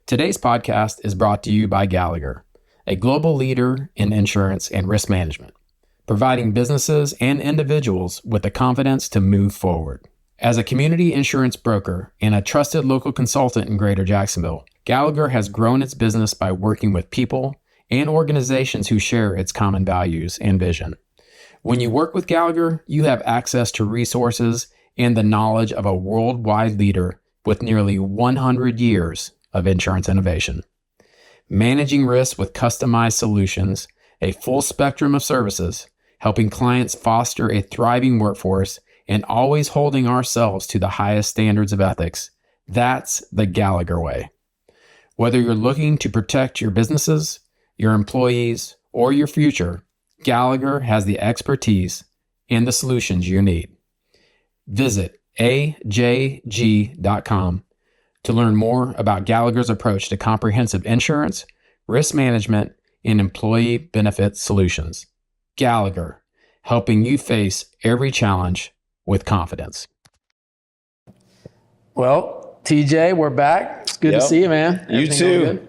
Today's podcast is brought to you by Gallagher, a global leader in insurance and risk management, providing businesses and individuals with the confidence to move forward. As a community insurance broker and a trusted local consultant in Greater Jacksonville, Gallagher has grown its business by working with people and organizations who share its common values and vision. When you work with Gallagher, you have access to resources and the knowledge of a worldwide leader with nearly 100 years of insurance innovation. Managing risks with customized solutions, a full spectrum of services, helping clients foster a thriving workforce, and always holding ourselves to the highest standards of ethics. That's the Gallagher way. Whether you're looking to protect your businesses, your employees, or your future, Gallagher has the expertise and the solutions you need. Visit ajg.com to learn more about Gallagher's approach to comprehensive insurance, risk management, and employee benefit solutions. Gallagher, helping you face every challenge with confidence. Well, TJ, we're back. It's good to see you, man. Everything you too.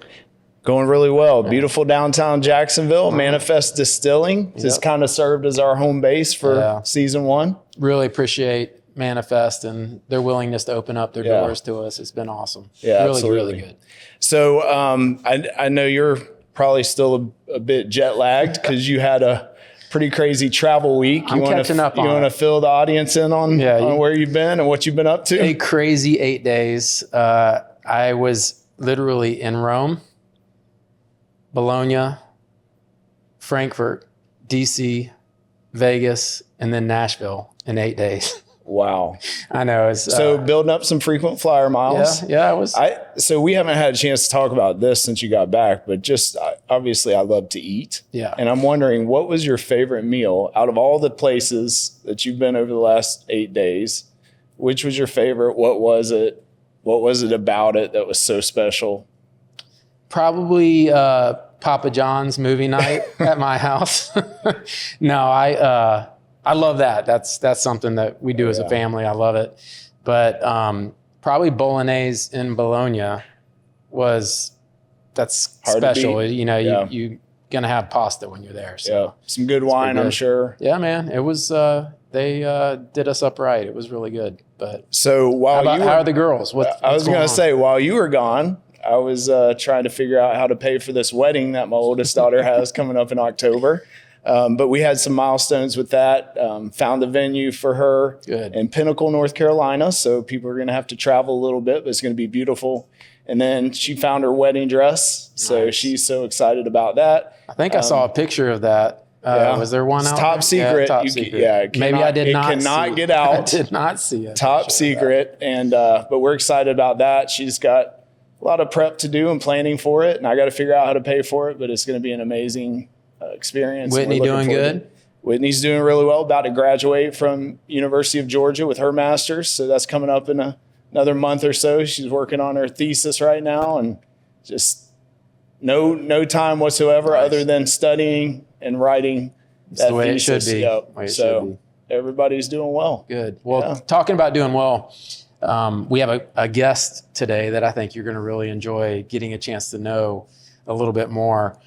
Going really well. Beautiful downtown Jacksonville. Manifest Distilling has kind of served as our home base for season one. Really appreciate Manifest and their willingness to open up their doors to us. It's been awesome. Yeah, really, absolutely. really good. So I know you're probably still a bit jet lagged because you had a pretty crazy travel week. I'm catching up on it. You want to fill the audience in on where you've been and what you've been up to? A crazy 8 days. I was literally in Rome, Bologna, Frankfurt, DC, Vegas, and then Nashville in 8 days. Wow. I know. So building up some frequent flyer miles. Yeah, it was. So we haven't had a chance to talk about this since you got back, but just obviously I love to eat. Yeah. And I'm wondering, what was your favorite meal out of all the places that you've been over the last 8 days? Which was your favorite? What was it? What was it about it that was so special? Probably Papa John's movie night at my house. No, I love that. That's something that we do as a family. I love it. But probably Bolognese in Bologna that's hard special. You know, you're going to have pasta when you're there. So some good wine, I'm sure. Yeah, man. It was, they did us up right. It was really good. But so how are the girls? I was going to say, while you were gone, I was trying to figure out how to pay for this wedding that my oldest daughter has coming up in October. But we had some milestones with that, found a venue for her in Pinnacle, North Carolina. So people are going to have to travel a little bit, but it's going to be beautiful. And then she found her wedding dress. Nice. So she's so excited about that. I think I saw a picture of that. Was there one out top secret. Yeah, top secret. Maybe I did not see it. It cannot get out. I did not see it. Top secret. And but we're excited about that. She's got a lot of prep to do and planning for it. And I got to figure out how to pay for it. But it's going to be an amazing experience. Whitney doing good? Whitney's doing really well. About to graduate from University of Georgia with her master's. So that's coming up in another month or so. She's working on her thesis right now and just no time whatsoever other than studying and writing that the way thesis. It should be. Everybody's doing well. Good. Well, talking about doing well, we have a guest today that I think you're going to really enjoy getting a chance to know a little bit more.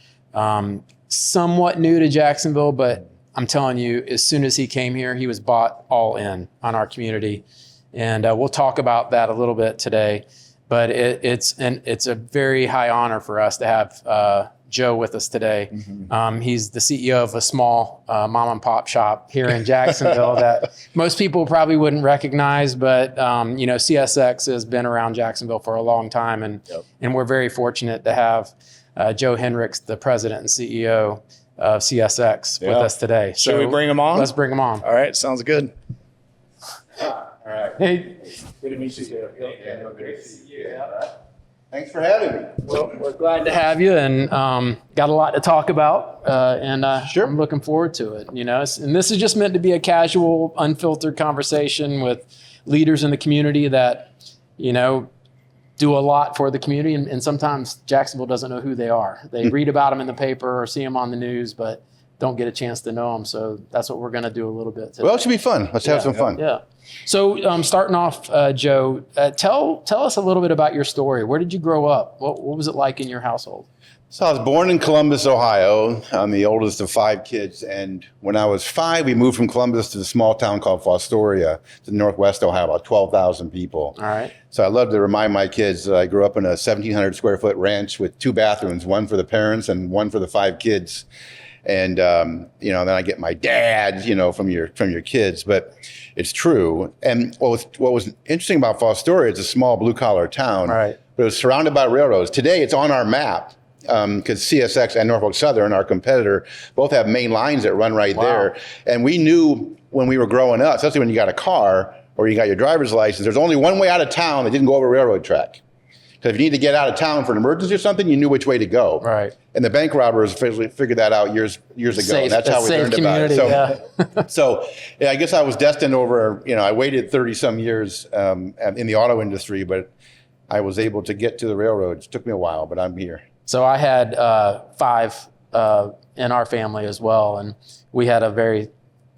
Somewhat new to Jacksonville, but I'm telling you, as soon as he came here, he was bought all in on our community. And we'll talk about that a little bit today. But it's a very high honor for us to have Joe with us today. Mm-hmm. He's the CEO of a small mom and pop shop here in Jacksonville that most people probably wouldn't recognize, but CSX has been around Jacksonville for a long time, and we're very fortunate to have Joe Hinrichs, the president and CEO of CSX, with us today. So should we bring him on? Let's bring him on. All right, sounds good. All right. Hey. Good to meet you, Joe. Great to see you. Thanks for having me. Well, we're glad to have you, and got a lot to talk about, and I'm looking forward to it. And this is just meant to be a casual, unfiltered conversation with leaders in the community that, do a lot for the community, and sometimes Jacksonville doesn't know who they are. They read about them in the paper or see them on the news, but don't get a chance to know them. So that's what we're going to do a little bit today. Well, it should be fun. Let's have some fun. Yeah. So starting off, Joe, tell us a little bit about your story. Where did you grow up? What was it like in your household? So I was born in Columbus, Ohio. I'm the oldest of 5 kids. And when I was 5, we moved from Columbus to a small town called Fostoria to Northwest Ohio, about 12,000 people. All right. So I love to remind my kids that I grew up in a 1,700 square foot ranch with 2 bathrooms, one for the parents and one for the 5 kids. And, then I get my dad, from your kids, but it's true. And what was interesting about Fostoria, it's a small blue collar town, right, but it was surrounded by railroads. Today it's on our map. Because CSX and Norfolk Southern, our competitor, both have main lines that run right there. And we knew when we were growing up, especially when you got a car or you got your driver's license, there's only one way out of town that didn't go over a railroad track. Because if you need to get out of town for an emergency or something, you knew which way to go. Right. And the bank robbers figured that out years ago. And that's how we learned about it. So I guess I was destined over, I waited 30 some years in the auto industry, but I was able to get to the railroads. It took me a while, but I'm here. So I had 5 in our family as well, and we had a very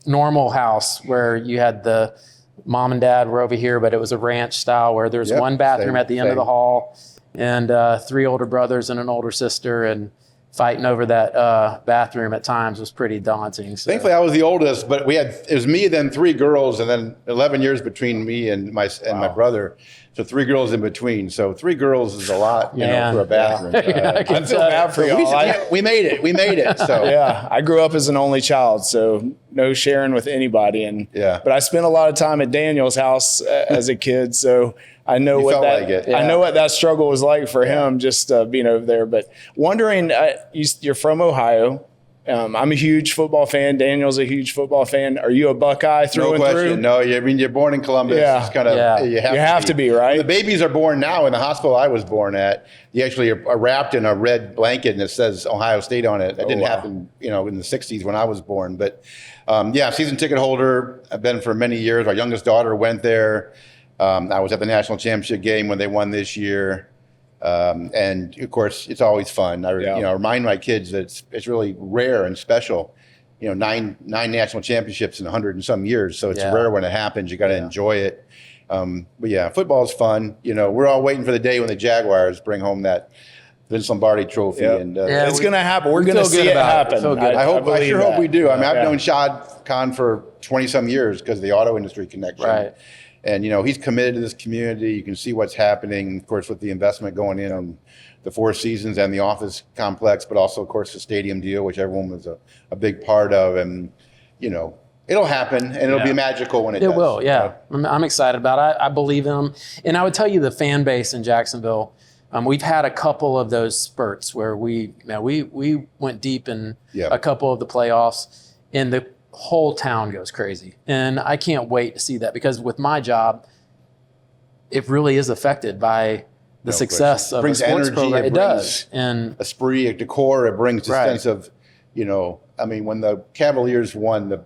normal house where you had the mom and dad were over here, but it was a ranch style where there's one bathroom at the end of the hall, and 3 older brothers and an older sister, and fighting over that bathroom at times was pretty daunting. So. Thankfully, I was the oldest, but it was me, then 3 girls, and then 11 years between me and my brother. So 3 girls in between. So 3 girls is a lot, for a bathroom. I feel bad for y'all. We made it. So yeah, I grew up as an only child, so no sharing with anybody. But I spent a lot of time at Daniel's house as a kid, so I know I know what that struggle was like for him, just being over there. But wondering, you're from Ohio. I'm a huge football fan. Daniel's a huge football fan. Are you a Buckeye through and through? No, you're born in Columbus. Yeah. It's kind of, you have to be, right? When the babies are born now in the hospital I was born at, you actually are wrapped in a red blanket and it says Ohio State on it. That didn't happen, in the 60s when I was born. But season ticket holder. I've been for many years. Our youngest daughter went there. I was at the national championship game when they won this year. And of course, it's always fun. I remind my kids that it's really rare and special. 9 national championships in 100 and some years. So it's rare when it happens. You got to enjoy it. But football's fun. We're all waiting for the day when the Jaguars bring home that Vince Lombardi trophy. Yep. And it's going to happen. We're going to see it happen. I sure hope we do. I mean, I've known Shad Khan for 20 some years because of the auto industry connection. Right. And, he's committed to this community. You can see what's happening, of course, with the investment going in on the 4 seasons and the office complex, but also, of course, the stadium deal, which everyone was a big part of. And, it'll happen and it'll be magical when it does. It will, yeah. I'm excited about it. I believe in them. And I would tell you the fan base in Jacksonville, we've had a couple of those spurts where we went deep in a couple of the playoffs, and the whole town goes crazy. And I can't wait to see that, because with my job, it really is affected by the success of a sports energy, program. It does. And esprit, a decor, it brings a sense of, when the Cavaliers won, the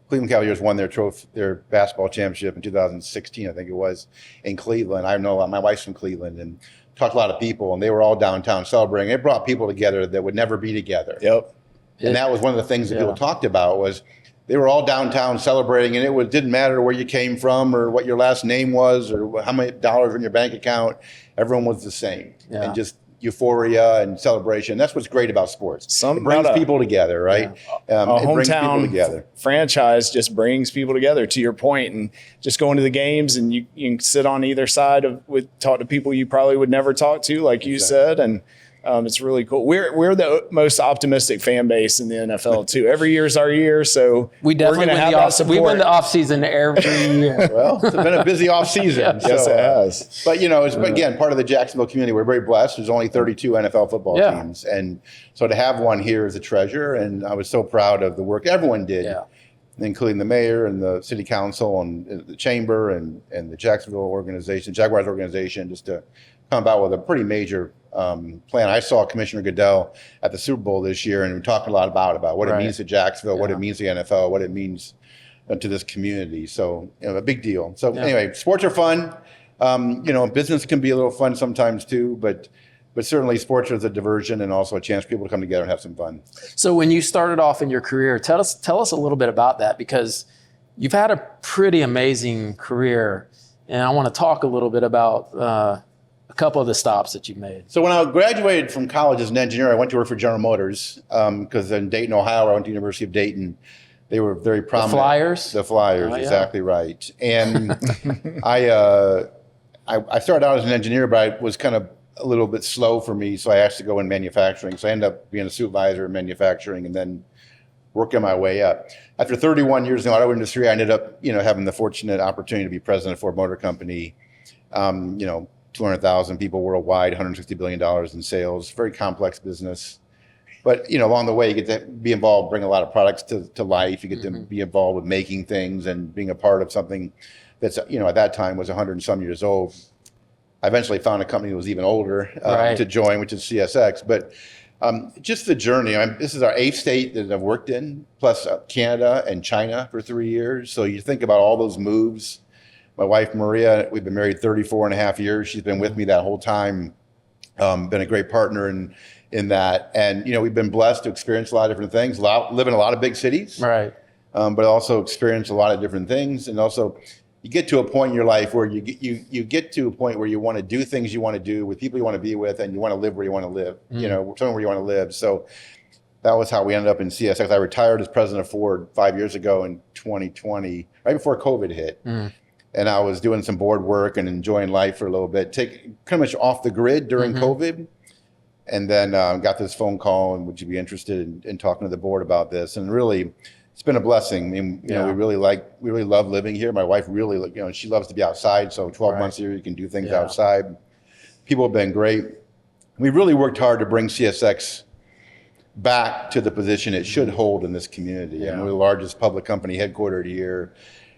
Cleveland Cavaliers won their basketball championship in 2016, I think it was, in Cleveland. I know my wife's from Cleveland, and talked to a lot of people, and they were all downtown celebrating. It brought people together that would never be together. Yep. And that was one of the things that people talked about, was they were all downtown celebrating, and it didn't matter where you came from or what your last name was or how many dollars were in your bank account. Everyone was the same. And just euphoria and celebration. That's what's great about sports. It brings people together, right? A it brings people hometown together. franchise just brings people together, to your point, and just going to the games, and you can sit on either side talk to people you probably would never talk to, like you said, and it's really cool. We're the most optimistic fan base in the NFL too. Every year's our year, so we definitely win the off. We win the off season every year. Well, it's been a busy off season. Yes, it has. But it's again part of the Jacksonville community. We're very blessed. There's only 32 NFL football teams, and so to have one here is a treasure. And I was so proud of the work everyone did, including the mayor and the city council and the chamber and the Jacksonville organization, Jaguars organization, just to come about with a pretty major plan. I saw Commissioner Goodell at the Super Bowl this year, and we talked a lot about what it means to Jacksonville, what it means to the NFL, what it means to this community. So, a big deal. So anyway, sports are fun. Business can be a little fun sometimes too, but but certainly sports is a diversion and also a chance for people to come together and have some fun. So when you started off in your career, tell us a little bit about that, because you've had a pretty amazing career, and I want to talk a little bit about a couple of the stops that you've made. So when I graduated from college as an engineer, I went to work for General Motors because in Dayton, Ohio, I went to the University of Dayton. They were very prominent. The Flyers? The Flyers, oh, yeah. Exactly right. And I started out as an engineer, but I was kind of a little bit slow for me, so I asked to go in manufacturing. So I ended up being a supervisor in manufacturing and then working my way up. After 31 years in the auto industry, I ended up, having the fortunate opportunity to be president of Ford Motor Company. 200,000 people worldwide, $160 billion in sales, very complex business. But, along the way, you get to be involved, bring a lot of products to life. You get to be involved with making things and being a part of something that's, at that time was 100 and some years old. I eventually found a company that was even older to join, which is CSX. But just the journey, this is our 8th state that I've worked in, plus Canada and China for 3 years. So you think about all those moves. My wife, Maria, we've been married 34 and a half years. She's been with me that whole time, been a great partner in that. And, we've been blessed to experience a lot of different things, live in a lot of big cities, right? But also experience a lot of different things. And also you get to a point in your life where you get to a point where you want to do things you want to do with people you want to be with, and you want to live where you want to live, somewhere where you want to live. So that was how we ended up in CSX. I retired as president of Ford 5 years ago in 2020, right before COVID hit. And I was doing some board work and enjoying life for a little bit, kind of much off the grid during COVID. And then got this phone call, and would you be interested in talking to the board about this? And really, it's been a blessing. I mean, we really love living here. My wife really, she loves to be outside. So 12 months a year, you can do things outside. People have been great. We really worked hard to bring CSX back to the position it should hold in this community. And we're the largest public company headquartered here.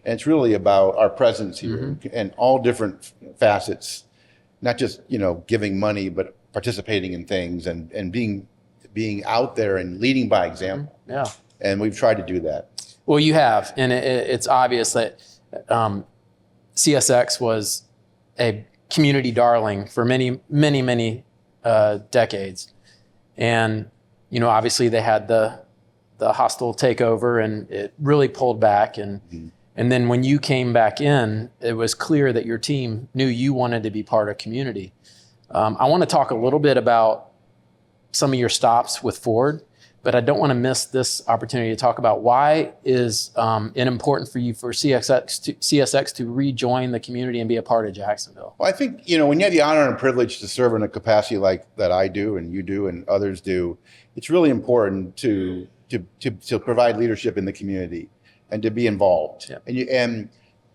And it's really about our presence here and all different facets, not just, giving money, but participating in things and being out there and leading by example. Yeah. And we've tried to do that. Well, you have, and it's obvious that CSX was a community darling for many, many, many decades. And, obviously they had the hostile takeover, and it really pulled back. And then when you came back in, it was clear that your team knew you wanted to be part of community. I want to talk a little bit about some of your stops with Ford, but I don't want to miss this opportunity to talk about why is it important for you for CSX to rejoin the community and be a part of Jacksonville? Well, I think, when you have the honor and privilege to serve in a capacity like that I do and you do and others do, it's really important to provide leadership in the community and to be involved and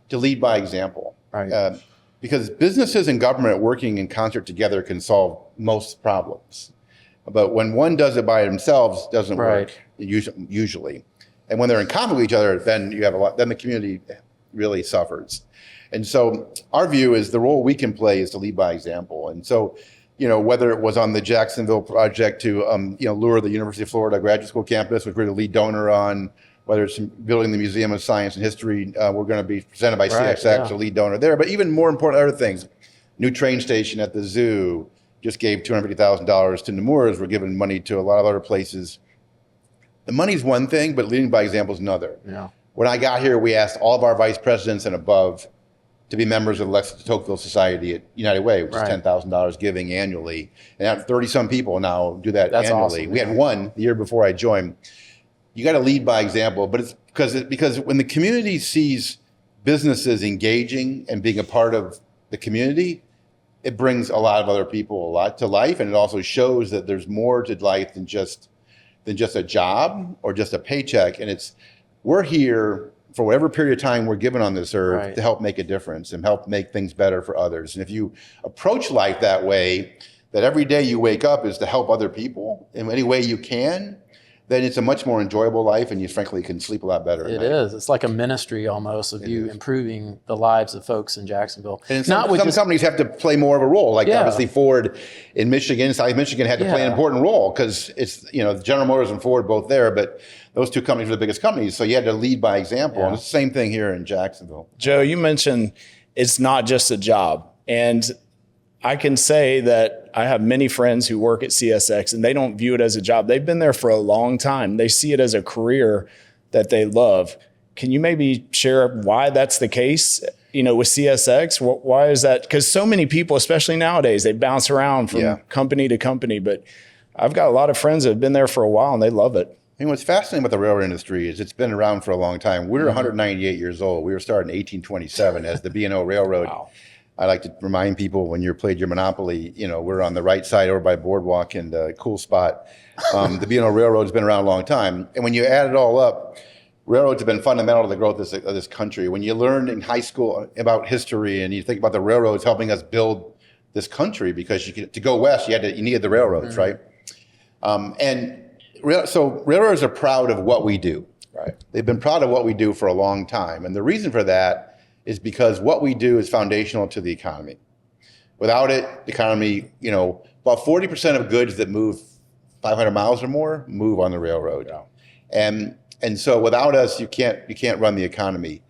to lead by example. Right. Because businesses and government working in concert together can solve most problems. But when one does it by themselves, it doesn't work usually. And when they're in conflict with each other, then then the community really suffers. And so our view is the role we can play is to lead by example. And so, whether it was on the Jacksonville project to, lure the University of Florida graduate school campus, which we're the lead donor on, whether it's building the Museum of Science and History, we're going to be presented by CSX, a lead donor there. But even more important, other things, new train station at the zoo, just gave $250,000 to Nemours. We're giving money to a lot of other places. The money's one thing, but leading by example is another. Yeah. When I got here, we asked all of our vice presidents and above to be members of the Lexington Tocqueville Society at United Way, which is $10,000 giving annually. And 30-some people now do that annually. Awesome. We had one the year before I joined. You got to lead by example, but it's because when the community sees businesses engaging and being a part of the community, it brings a lot of other people to life, and it also shows that there's more to life than just a job or just a paycheck. And we're here for whatever period of time we're given on this earth to help make a difference and help make things better for others. And if you approach life that way, that every day you wake up is to help other people in any way you can, then it's a much more enjoyable life, and you frankly can sleep a lot better. It is. It's like a ministry almost of you improving the lives of folks in Jacksonville. And some companies have to play more of a role, like obviously Ford in Michigan, South Michigan had to play an important role because it's, General Motors and Ford both there, but those two companies were the biggest companies. So you had to lead by example. And it's the same thing here in Jacksonville. Joe, you mentioned it's not just a job. And I can say that I have many friends who work at CSX and they don't view it as a job. They've been there for a long time. They see it as a career that they love. Can you maybe share why that's the case? With CSX, why is that? Because so many people, especially nowadays, they bounce around from company to company. But I've got a lot of friends that have been there for a while and they love it. What's fascinating about the railroad industry is it's been around for a long time. We're 198 years old. We were started in 1827 as the B&O Railroad. Wow. I like to remind people when you played your Monopoly, we're on the right side over by Boardwalk and Cool Spot. The B&O Railroad has been around a long time. And when you add it all up, railroads have been fundamental to the growth of this country. When you learn in high school about history and you think about the railroads helping us build this country, because to go west, you needed the railroads, right? So railroads are proud of what we do. Right. They've been proud of what we do for a long time. And the reason for that is because what we do is foundational to the economy. Without it, the economy, about 40% of goods that move 500 miles or more move on the railroad. Yeah. And so without us, you can't run the economy.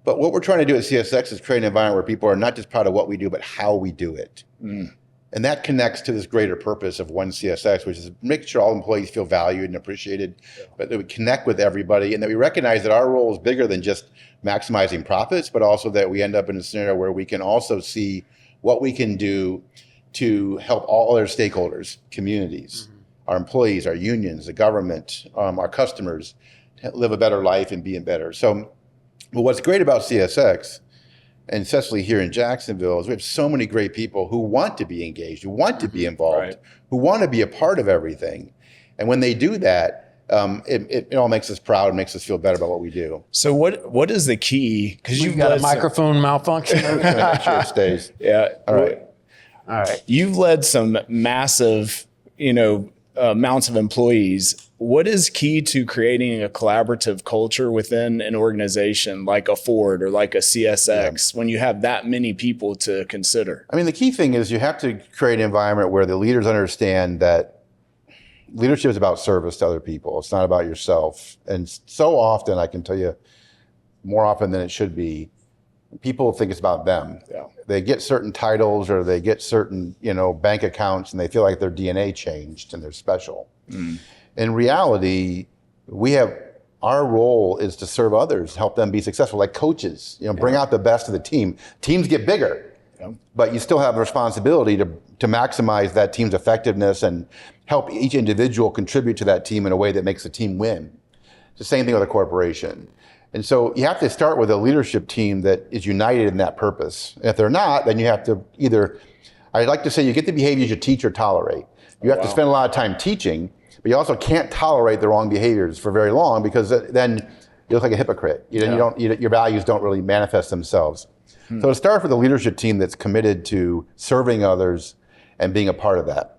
But what we're trying to do at CSX is create an environment where people are not just proud of what we do, but how we do it. Mm. And that connects to this greater purpose of One CSX, which is make sure all employees feel valued and appreciated, but that we connect with everybody and that we recognize that our role is bigger than just maximizing profits, but also that we end up in a scenario where we can also see what we can do to help all other stakeholders, communities, our employees, our unions, the government, our customers live a better life and be better. So what's great about CSX, and especially here in Jacksonville, is we have so many great people who want to be engaged, who want to be involved, who want to be a part of everything. And when they do that, it all makes us proud, makes us feel better about what we do. So what is the key? Because you've got a microphone malfunction. Make sure it stays. Yeah. All right. You've led some massive, amounts of employees. What is key to creating a collaborative culture within an organization like a Ford or like a CSX when you have that many people to consider? I mean, the key thing is you have to create an environment where the leaders understand that leadership is about service to other people. It's not about yourself. And so often, I can tell you, more often than it should be, people think it's about them. Yeah. They get certain titles or they get certain, bank accounts and they feel like their DNA changed and they're special. Mm. In reality, our role is to serve others, help them be successful, like coaches, bring out the best of the team. Teams get bigger, but you still have a responsibility to maximize that team's effectiveness and help each individual contribute to that team in a way that makes the team win. It's the same thing with a corporation. And so you have to start with a leadership team that is united in that purpose. And if they're not, then you have to I like to say you get the behaviors you teach or tolerate. You have to spend a lot of time teaching, but you also can't tolerate the wrong behaviors for very long, because then you look like a hypocrite. Your values don't really manifest themselves. So to start with a leadership team that's committed to serving others and being a part of that.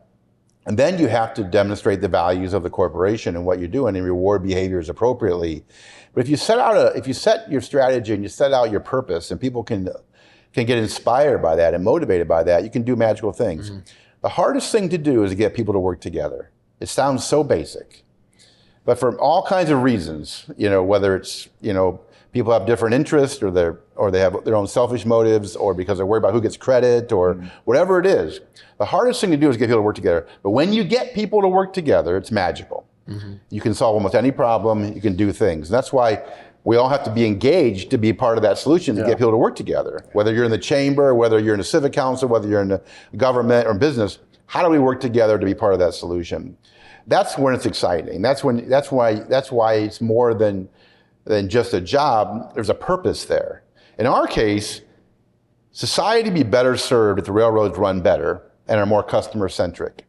And then you have to demonstrate the values of the corporation and what you're doing and reward behaviors appropriately. But if you set your strategy and you set out your purpose and people can get inspired by that and motivated by that, you can do magical things. Mm-hmm. The hardest thing to do is to get people to work together. It sounds so basic, but for all kinds of reasons, whether it's, people have different interests or they have their own selfish motives or because they're worried about who gets credit or whatever it is, the hardest thing to do is get people to work together. But when you get people to work together, it's magical. Mm-hmm. You can solve almost any problem, you can do things. And that's why we all have to be engaged to be part of that solution to get people to work together. Whether you're in the chamber, whether you're in a civic council, whether you're in the government or business, how do we work together to be part of that solution? That's when it's exciting. That's why it's more than just a job. There's a purpose there. In our case, society would be better served if the railroads run better and are more customer centric.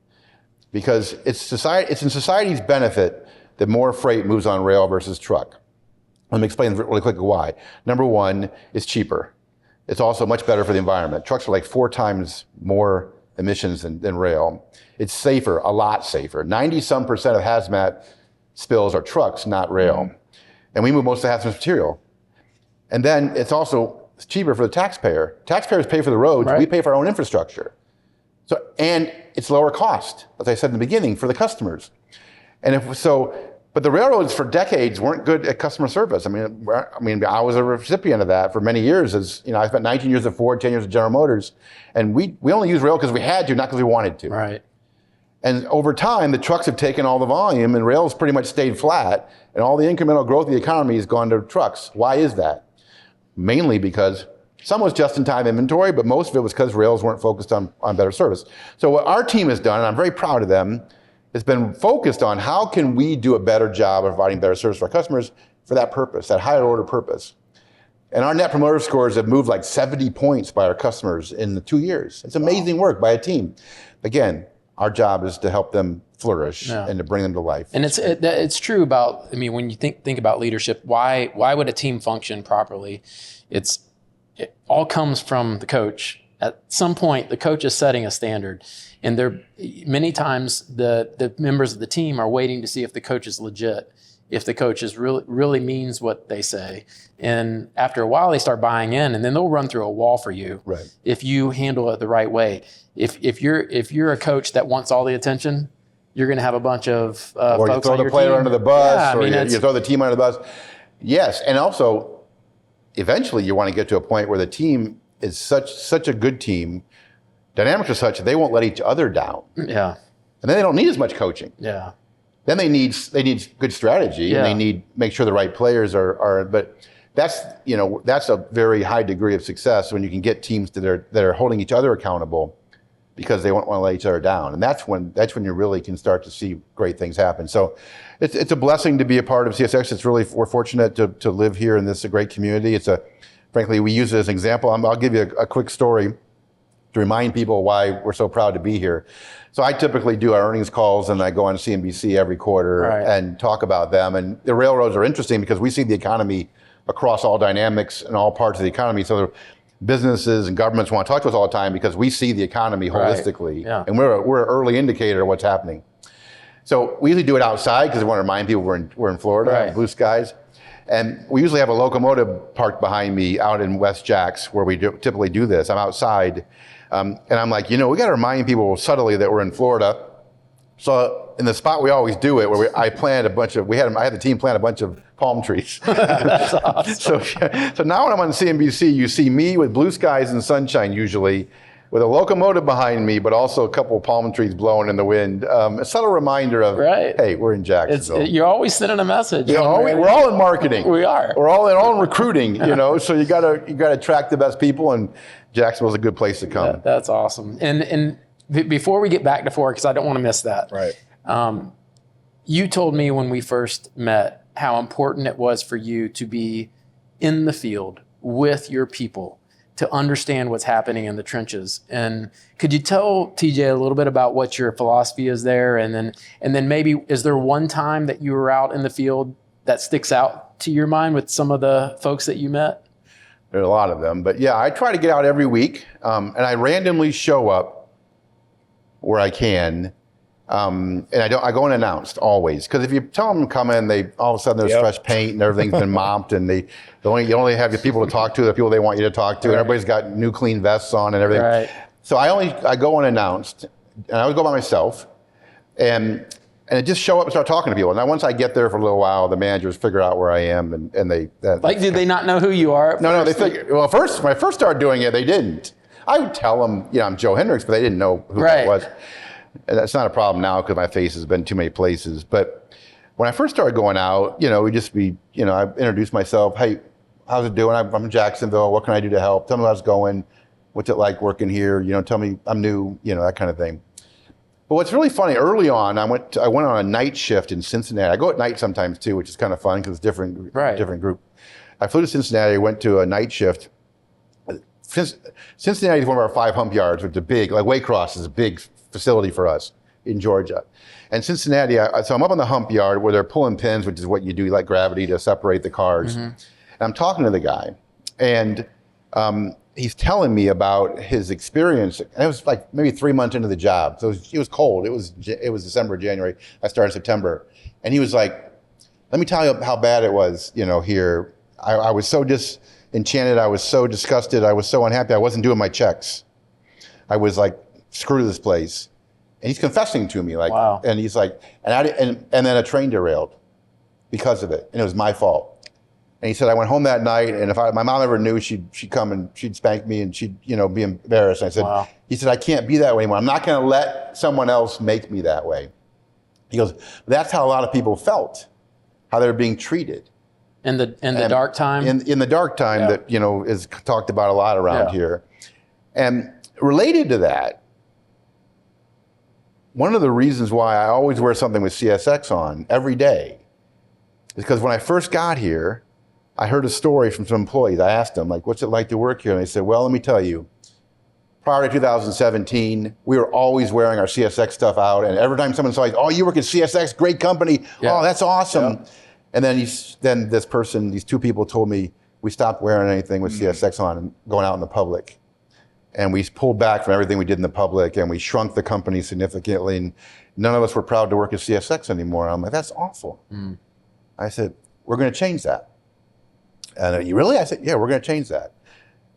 Because it's in society's benefit that more freight moves on rail versus truck. Let me explain really quickly why. Number one, it's cheaper. It's also much better for the environment. Trucks are like 4 times more emissions than rail. It's safer, a lot safer. 90-some% of hazmat spills are trucks, not rail. Mm-hmm. And we move most of the hazardous material. And then it's cheaper for the taxpayer. Taxpayers pay for the roads, we pay for our own infrastructure. And it's lower cost, as I said in the beginning, for the customers. And But the railroads for decades weren't good at customer service. I mean, I was a recipient of that for many years. As you know, I spent 19 years at Ford, 10 years at General Motors, and we only used rail because we had to, not because we wanted to. Right. And over time, the trucks have taken all the volume, and rails pretty much stayed flat, and all the incremental growth of the economy has gone to trucks. Why is that? Mainly because some was just-in-time inventory, but most of it was because rails weren't focused on better service. So what our team has done, and I'm very proud of them, has been focused on how can we do a better job of providing better service for our customers for that purpose, that higher order purpose. And our net promoter scores have moved like 70 points by our customers in the 2 years. It's amazing work by a team. Again, our job is to help them flourish and to bring them to life. And it's true about, I mean, when you think about leadership, why would a team function properly? It all comes from the coach. At some point, the coach is setting a standard. And many times the members of the team are waiting to see if the coach is legit, if the coach is really means what they say. And after a while, they start buying in, and then they'll run through a wall for you if you handle it the right way. If you're a coach that wants all the attention, you're going to have a bunch of or folks you throw on the your player team. under the bus, Yeah, or you throw the team under the bus. Yes, and also, eventually, you want to get to a point where the team is such a good team. Dynamics are such that they won't let each other down. Yeah. And then they don't need as much coaching. Yeah. Then they need good strategy, and they need make sure the right players are. But that's a very high degree of success when you can get teams that are holding each other accountable because they won't want to let each other down. And that's when you really can start to see great things happen. So it's a blessing to be a part of CSX. We're fortunate to live here in this great community. Frankly, we use it as an example. I'll give you a quick story to remind people why we're so proud to be here. So I typically do our earnings calls, and I go on CNBC every quarter and talk about them. And the railroads are interesting because we see the economy across all dynamics and all parts of the economy. So the businesses and governments want to talk to us all the time because we see the economy holistically, and we're an early indicator of what's happening. So we usually do it outside because we want to remind people we're in Florida, blue skies. And we usually have a locomotive parked behind me out in West Jacks where we typically do this. I'm outside. And I'm like, we got to remind people subtly that we're in Florida. So in the spot we always do it, where I had the team plant a bunch of palm trees. That's awesome. So now when I'm on CNBC, you see me with blue skies and sunshine usually, with a locomotive behind me, but also a couple of palm trees blowing in the wind. A subtle reminder of, hey, we're in Jacksonville. You're always sending a message. We're all in marketing. We are. We're all in recruiting. So you gotta attract the best people, and Jacksonville's a good place to come. That's awesome. And before we get back to Ford, because I don't want to miss that. Right. You told me when we first met how important it was for you to be in the field with your people, to understand what's happening in the trenches. And could you tell TJ a little bit about what your philosophy is there? And then maybe, is there one time that you were out in the field that sticks out to your mind with some of the folks that you met? There are a lot of them, but yeah, I try to get out every week, and I randomly show up where I can, and I go unannounced always, because if you tell them to come in, all of a sudden there's fresh paint and everything's been mopped, and you only have your people to talk to, the people they want you to talk to, and everybody's got new clean vests on and everything. Right. So I go unannounced, and I always go by myself, and I just show up and start talking to people. And then once I get there for a little while, the managers figure out where I am, and did they not know who you are? No, they figure. Well, when I first started doing it, they didn't. I would tell them, I'm Joe Hinrichs, but they didn't know who I was. And that's not a problem now because my face has been too many places. But when I first started going out, we'd just be, I introduced myself. Hey, how's it doing? I'm in Jacksonville. What can I do to help? Tell me how it's going. What's it like working here? Tell me I'm new. That kind of thing. But what's really funny, early on, I went on a night shift in Cincinnati. I go at night sometimes too, which is kind of fun because it's different group. I flew to Cincinnati, went to a night shift. Cincinnati is one of our 5 hump yards, which is big, like Waycross is a big facility for us in Georgia. And Cincinnati, so I'm up on the hump yard where they're pulling pins, which is what you do, like gravity, to separate the cars. Mm-hmm. And I'm talking to the guy, and he's telling me about his experience. And it was like maybe 3 months into the job. So it was cold. It was December, January. I started in September. And he was like, let me tell you how bad it was, here. I was so disenchanted. I was so disgusted. I was so unhappy. I wasn't doing my checks. I was like, screw this place. And he's confessing to me, like, wow. And he's like, and then a train derailed. because of it, and it was my fault. And he said, I went home that night, and if my mom ever knew, she'd come and she'd spank me, and she'd be embarrassed. And I said, Wow. He said, I can't be that way anymore. I'm not going to let someone else make me that way. He goes, that's how a lot of people felt, how they were being treated. In the dark time? In the dark time that, is talked about a lot around here. And related to that, one of the reasons why I always wear something with CSX on every day is because when I first got here, I heard a story from some employees. I asked them, like, what's it like to work here? And they said, well, let me tell you, prior to 2017, we were always wearing our CSX stuff out. And every time someone saw, oh, you work at CSX, great company. Yeah. Oh, that's awesome. Yeah. And then these two people told me we stopped wearing anything with CSX on and going out in the public. And we pulled back from everything we did in the public, and we shrunk the company significantly. And none of us were proud to work at CSX anymore. I'm like, that's awful. I said, we're going to change that. And you really? I said, yeah, we're going to change that.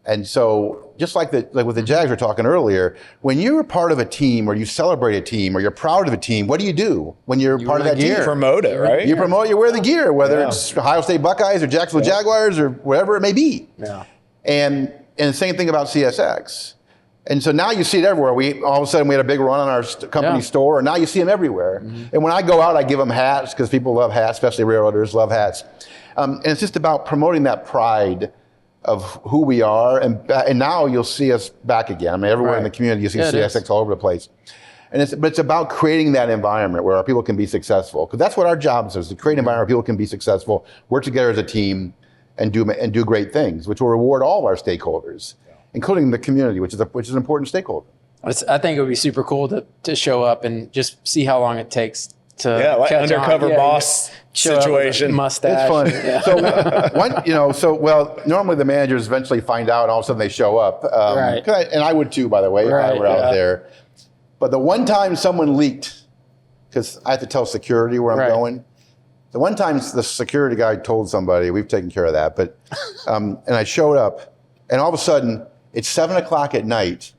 And so just like with the Jags we were talking earlier, when you're a part of a team or you celebrate a team or you're proud of a team, what do when you're part of that team? You promote it, right? You promote, you wear the gear, whether it's Ohio State Buckeyes or Jacksonville Jaguars or whatever it may be. Yeah. And the same thing about CSX. And so now you see it everywhere. All of a sudden we had a big run on our company store, and now you see them everywhere. And when I go out, I give them hats because people love hats, especially railroaders love hats. And it's just about promoting that pride of who we are, and now you'll see us back again. I mean, everywhere in the community, you see CSX all over the place. But it's about creating that environment where our people can be successful, because that's what our job is, to create an environment where people can be successful, work together as a team, and do great things, which will reward all of our stakeholders, including the community, which is an important stakeholder. I think it would be super cool to show up and just see how long it takes to like catch undercover boss situation. Mustache. It's fun. So normally the managers eventually find out, and all of a sudden they show up. And I would too, by the way, if I were out there. But the one time someone leaked, because I have to tell security where I'm going. The one time the security guy told somebody, we've taken care of that, but and I showed up, and all of a sudden it's 7 o'clock at night.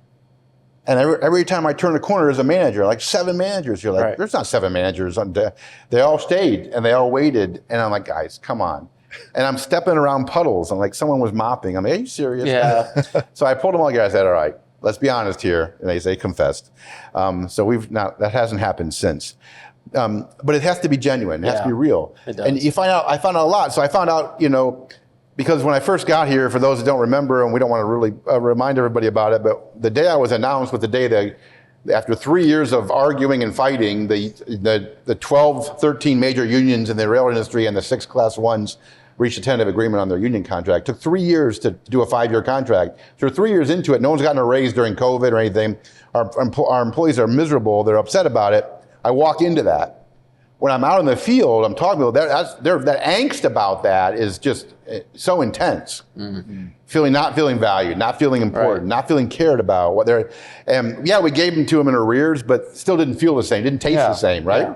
And every time I turn the corner, there's a manager, like 7 managers. You're like, there's not 7 managers. They all stayed and they all waited. And I'm like, guys, come on. And I'm stepping around puddles. I'm like, someone was mopping. I'm like, are you serious? Yeah. So I pulled them all together. I said, all right, let's be honest here. And they confessed. So that hasn't happened since. But it has to be genuine. It has to be real. It does. And I found out a lot. So I found out, because when I first got here, for those that don't remember, and we don't want to really remind everybody about it, but the day I was announced was the day that, after 3 years of arguing and fighting, the 12, 13 major unions in the rail industry and the 6 Class 1s reached a tentative agreement on their union contract. It took 3 years to do a 5-year contract. So 3 years into it, no one's gotten a raise during COVID or anything. Our employees are miserable. They're upset about it. I walk into that. When I'm out in the field, I'm talking about that angst about that is just so intense. Not feeling valued, not feeling important, not feeling cared about. We gave them to them in arrears, but still didn't feel the same, didn't taste the same, right? Yeah.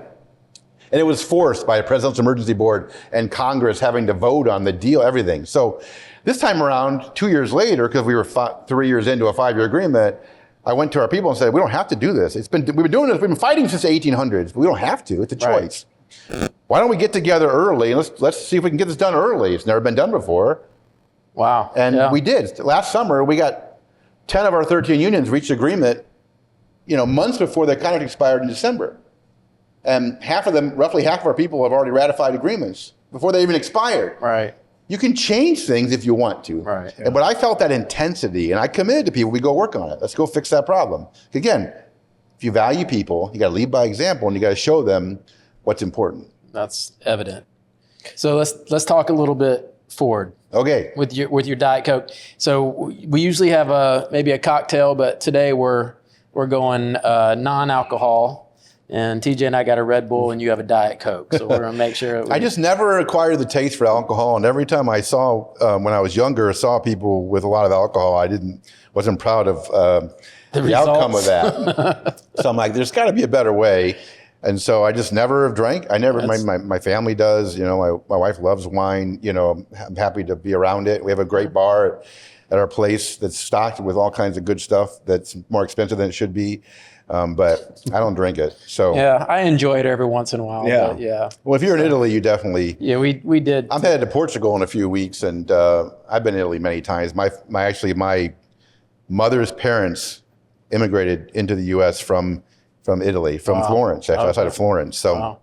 And it was forced by a President's Emergency Board and Congress having to vote on the deal, everything. So this time around, 2 years later, because we were 3 years into a 5-year agreement, I went to our people and said, we don't have to do this. We've been doing this. We've been fighting since the 1800s. But we don't have to. It's a choice. Why don't we get together early and let's see if we can get this done early. It's never been done before. Wow. And we did. Last summer, we got 10 of our 13 unions reached agreement, months before their contract expired in December. And roughly half of our people have already ratified agreements before they even expired. Right. You can change things if you want to. Right. Yeah. But I felt that intensity, and I committed to people, we go work on it. Let's go fix that problem. Again, if you value people, you got to lead by example, and you got to show them what's important. That's evident. So let's talk a little bit forward. Okay. With your Diet Coke. So we usually have maybe a cocktail, but today we're going non-alcohol. And TJ and I got a Red Bull, and you have a Diet Coke. So we're going to make sure. I just never acquired the taste for alcohol. And every time I saw, when I was younger, saw people with a lot of alcohol, wasn't proud of the outcome of that. So I'm like, there's got to be a better way. And so I just never have drank. My family does. My wife loves wine. I'm happy to be around it. We have a great bar at our place that's stocked with all kinds of good stuff that's more expensive than it should be. but I don't drink it. So Yeah, I enjoy it every once in a while. Yeah. But yeah. well, if you're in Italy, you definitely. Yeah, we did. I'm headed to Portugal in a few weeks, and I've been to Italy many times. My mother's parents immigrated into the U.S. from Italy, from Florence, actually, outside of Florence. So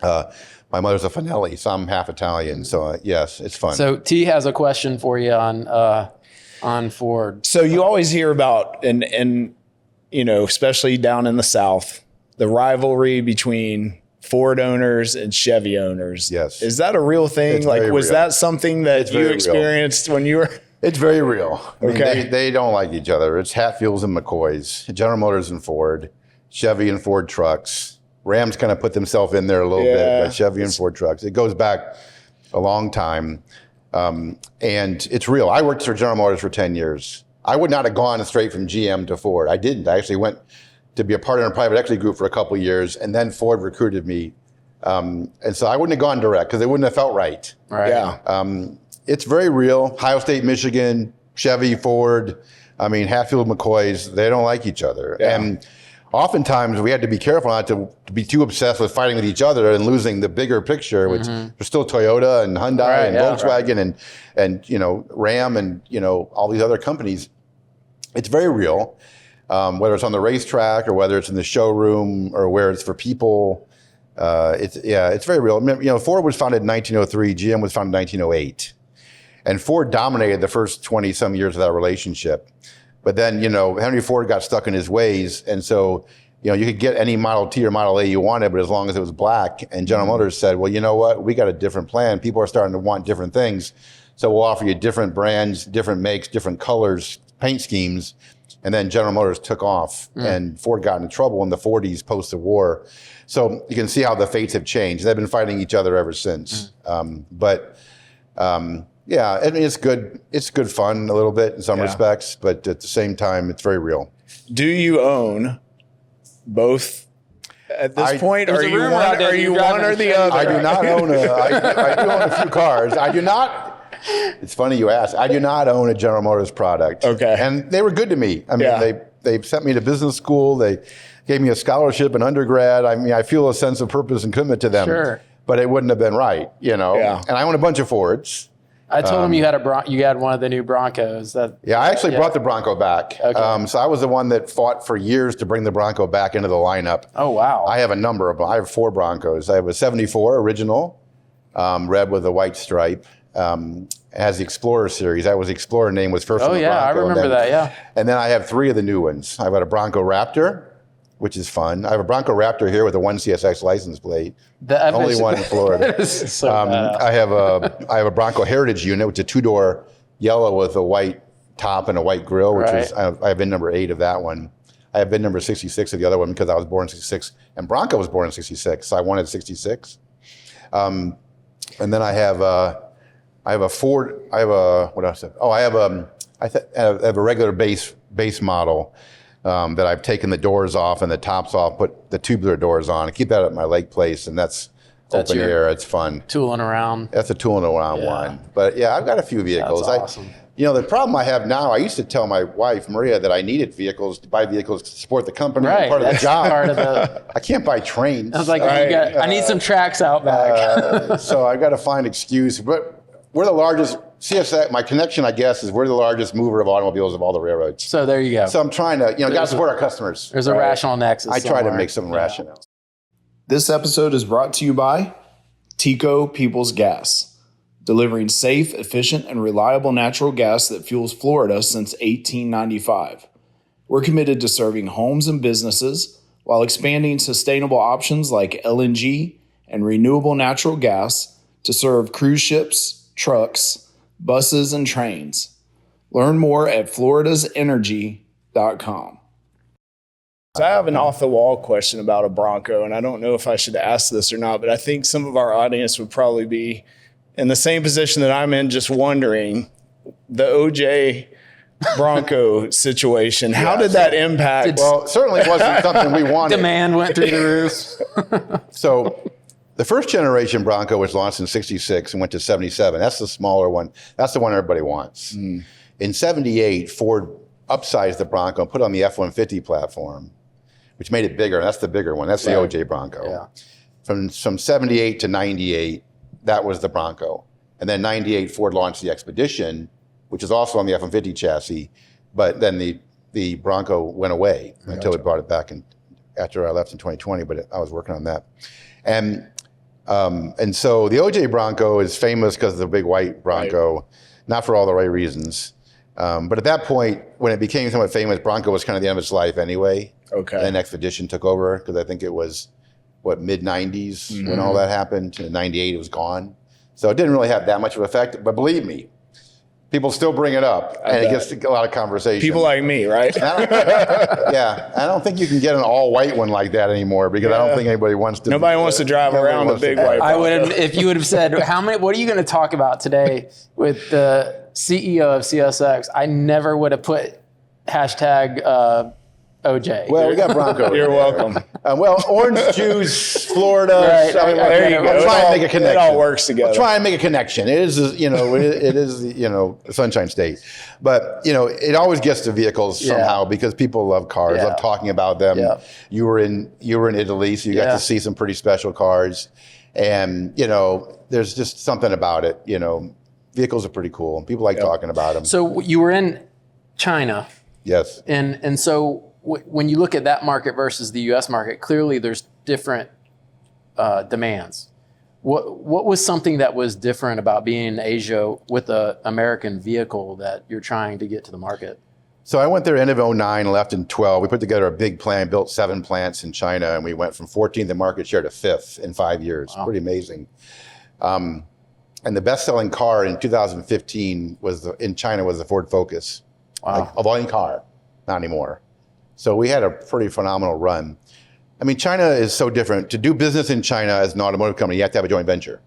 my mother's a Finelli, so I'm half Italian. So yes, it's fun. So T has a question for you on Ford. So you always hear about, and especially down in the South, the rivalry between Ford owners and Chevy owners. Yes. Is that a real thing? It's Like, very was real. that something that It's you very real. experienced when you were? It's very real. I mean, Okay. they don't like each other. It's Hatfields and McCoys, General Motors and Ford, Chevy and Ford trucks. Rams kind of put themselves in there a little bit, but Chevy and Ford trucks. It goes back a long time. And it's real. I worked for General Motors for 10 years. I would not have gone straight from GM to Ford. I didn't. I actually went to be a partner in a private equity group for a couple of years, and then Ford recruited me. And so I wouldn't have gone direct because it wouldn't have felt right. Right. Yeah. It's very real. Ohio State, Michigan, Chevy, Ford. I mean, Hatfield, McCoys, they don't like each other. Yeah. And oftentimes we had to be careful not to be too obsessed with fighting with each other and losing the bigger picture, which there's still Toyota and Hyundai Right, and yeah, Volkswagen and Ram and all these other companies. It's very real, whether it's on the racetrack or whether it's in the showroom or where it's for people. It's very real. Ford was founded in 1903. GM was founded in 1908. And Ford dominated the first 20 some years of that relationship. But then, Henry Ford got stuck in his ways. And so, you could get any Model T or Model A you wanted, but as long as it was black. And General Motors said, well, you know what? We got a different plan. People are starting to want different things. So we'll offer you different brands, different makes, different colors, paint schemes. And then General Motors took off and Ford got into trouble in the 40s post the war. So you can see how the fates have changed. They've been fighting each other ever since. Yeah, I mean, it's good. It's good fun a little bit in some respects, but at the same time, it's very real. Do you own both at this point? Are you one or the other? I do not own I do own a few cars. I do not. It's funny you ask. I do not own a General Motors product. Okay. And they were good to me. I mean, they sent me to business school. They gave me a scholarship in undergrad. I mean, I feel a sense of purpose and commitment to them. Sure. But it wouldn't have been right, Yeah. And I own a bunch of Fords. I told him you had one of the new Broncos. I actually brought the Bronco back. Okay. So I was the one that fought for years to bring the Bronco back into the lineup. Oh, wow. I have a number of them. I have 4 Broncos. I have a 74 original, red with a white stripe. It has the Explorer series. That was the Explorer name was first on the Bronco. I remember that, yeah. And then I have 3 of the new ones. I've got a Bronco Raptor, which is fun. I have a Bronco Raptor here with a 1 CSX license plate. Only one in Florida. So I have a Bronco Heritage unit, which is a 2-door yellow with a white top and a white grille, which is I have VIN number 8 of that one. I have VIN number 66 of the other one because I was born in 66 and Bronco was born in 66, so I wanted 66. And then I have a Ford. I have a what else? Oh, I have a regular base model. That I've taken the doors off and the tops off, put the tubular doors on, and keep that at my lake place, and that's open air. It's fun. Tooling around. That's a tooling around one. But yeah, I've got a few vehicles. That's awesome. The problem I have now, I used to tell my wife, Maria, that I needed to buy vehicles to support the company. Right. Part of the job. Part of the, I can't buy trains. I was like, I need some tracks out back. So I got to find excuse. But we're the largest, CSX, my connection, I guess, is we're the largest mover of automobiles of all the railroads. So there you go. So I'm trying to, got to support our customers. There's a rational nexus. I try to somewhere. make something rational. This episode is brought to you by Tico Peoples Gas, delivering safe, efficient, and reliable natural gas that fuels Florida since 1895. We're committed to serving homes and businesses while expanding sustainable options like LNG and renewable natural gas to serve cruise ships, trucks, buses, and trains. Learn more at floridasenergy.com. I have an off-the-wall question about a Bronco, and I don't know if I should ask this or not, but I think some of our audience would probably be in the same position that I'm in, just wondering, the OJ Bronco situation, how did that impact? Well, it certainly wasn't something we wanted. Demand went through the roof. So the first generation Bronco was launched in 66 and went to 77. That's the smaller one. That's the one everybody wants. In 78, Ford upsized the Bronco and put it on the F-150 platform, which made it bigger. That's the bigger one. That's the OJ Bronco. Yeah. From 78 to 98, that was the Bronco. And then 98, Ford launched the Expedition, which is also on the F-150 chassis. But then the Bronco went away until we brought it back after I left in 2020, but I was working on that. And so the OJ Bronco is famous because of the big white Bronco, not for all the right reasons. But at that point, when it became somewhat famous, Bronco was kind of the end of its life anyway. Okay. And then Expedition took over because I think it was, mid-90s when all that happened. In 98, it was gone. So it didn't really have that much of an effect. But believe me, people still bring it up, and it gets a lot of conversation. People like me, right? Yeah. I don't think you can get an all-white one like that anymore because I don't think anybody wants to. Nobody wants to drive around a big white. I would have, if you would have said, what are you going to talk about today with the CEO of CSX? I never would have put hashtag OJ. Well, we got Bronco. You're welcome. Orange juice, Florida. Right. There you go. We'll try and make a connection. It all works together. We'll try and make a connection. It is, it is, the Sunshine State. But, it always gets to vehicles somehow because people love cars, love talking about them. Yeah. You were in Italy, so you got to see some pretty special cars. And, there's just something about it. Vehicles are pretty cool. People like talking about them. So you were in China. Yes. And so when you look at that market versus the U.S. market, clearly there's different demands. What was something that was different about being in Asia with an American vehicle that you're trying to get to the market? So I went there end of 09, left in 12. We put together a big plan, built 7 plants in China, and we went from 14th in market share to 5th in 5 years. Wow. Pretty amazing. And the best-selling car in 2015 in China was the Ford Focus. Wow. Like a volume car, not anymore. So we had a pretty phenomenal run. I mean, China is so different. To do business in China as an automotive company, you have to have a joint venture,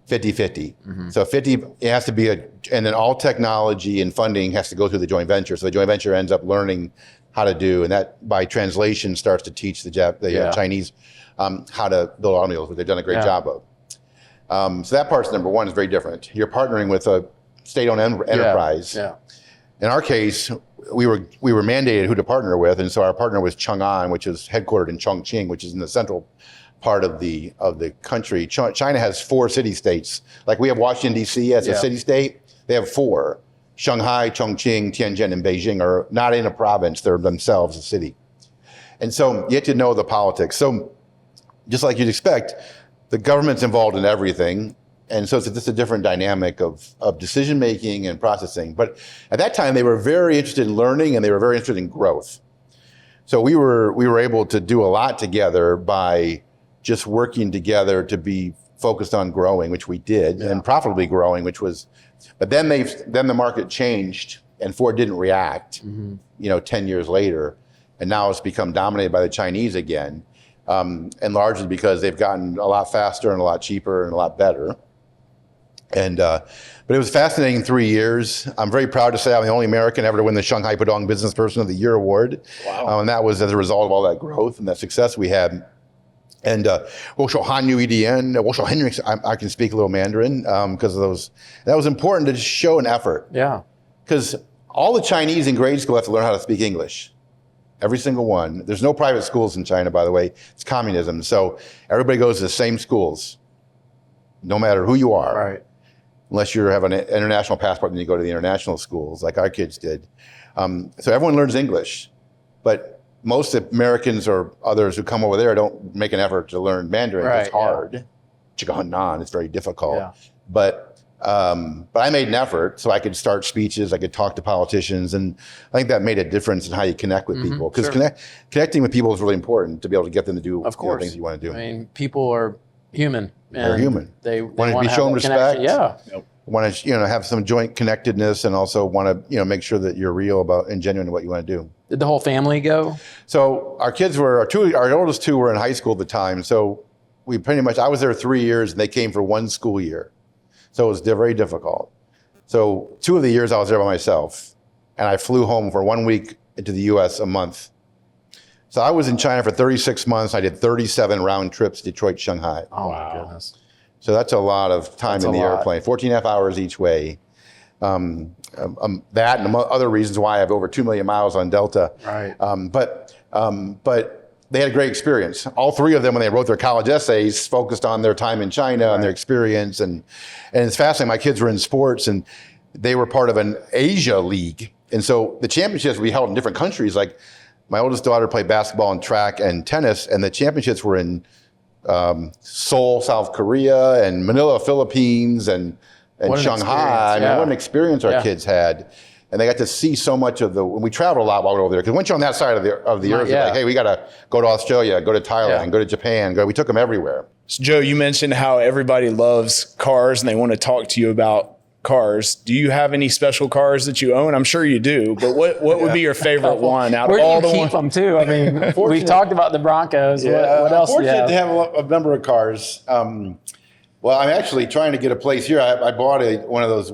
50-50. Mm-hmm. So 50, it has to be and then all technology and funding has to go through the joint venture. So the joint venture ends up learning how to do, and that by translation starts to teach the Chinese how to build automobiles, which they've done a great job of. So that part's number one, is very different. You're partnering with a state-owned enterprise. Yeah. In our case, we were mandated who to partner with, and so our partner was Chang'an, which is headquartered in Chongqing, which is in the central part of the country. China has 4 city-states. Like we have Washington, D.C. as a city-state. They have 4. Shanghai, Chongqing, Tianjin, and Beijing are not in a province. They're themselves a city. And so you have to know the politics. So just like you'd expect, the government's involved in everything. And so it's just a different dynamic of decision-making and processing. But at that time, they were very interested in learning and they were very interested in growth. So we were able to do a lot together by just working together to be focused on growing, which we did, and profitably growing, but then the market changed and Ford didn't react, 10 years later. And now it's become dominated by the Chinese again. And largely because they've gotten a lot faster and a lot cheaper and a lot better. And but it was a fascinating 3 years. I'm very proud to say I'm the only American ever to win the Shanghai Pudong Business Person of the Year award. Wow. And that was as a result of all that growth and that success we had. And Hinrichs, I can speak a little Mandarin because of those. That was important to just show an effort. Yeah. Because all the Chinese in grade school have to learn how to speak English. Every single one. There's no private schools in China, by the way. It's communism. So everybody goes to the same schools, no matter who you are. Right. Unless you have an international passport, then you go to the international schools like our kids did. So everyone learns English, but most Americans or others who come over there don't make an effort to learn Mandarin. Right, it's hard. It's very difficult. Yeah. But I made an effort so I could start speeches, I could talk to politicians, and I think that made a difference in how you connect with people. Because connecting with people is really important to be able to get them to do things you want to do. I mean, people are human. They're human. They want to be shown respect. Yeah. Want to have some joint connectedness, and also want to make sure that you're real about and genuine in what you want to do. Did the whole family go? So our kids were our oldest 2 were in high school at the time. So we I was there 3 years, and they came for 1 school year. So it was very difficult. So 2 of the years I was there by myself, and I flew home for 1 week into the U.S. a month. So I was in China for 36 months. I did 37 round trips, Detroit, Shanghai. Oh, wow. My goodness. So that's a lot of time in the airplane, 14 and a half hours each way. That and other reasons why I have over 2 million miles on Delta. Right. But they had a great experience. All three of them, when they wrote their college essays, focused on their time in China and their experience. And it's fascinating. My kids were in sports, and they were part of an Asia league. And so the championships we held in different countries. Like my oldest daughter played basketball and track and tennis, and the championships were in Seoul, South Korea, and Manila, Philippines, and Shanghai. I mean, what an experience our kids had. And they got to see so much of we traveled a lot while we were over there. Because once you're on that side of the earth, you're like, hey, we got to go to Australia, go to Thailand, go to Japan. We took them everywhere. So Joe, you mentioned how everybody loves cars and they want to talk to you about cars. Do you have any special cars that you own? I'm sure you do, but what would be your favorite one out of all the ones? Where do you keep them too? I mean, we've talked about the Broncos. Yeah, what else do you have? Fortunate to have a number of cars. Well, I'm actually trying to get a place here. I bought one of those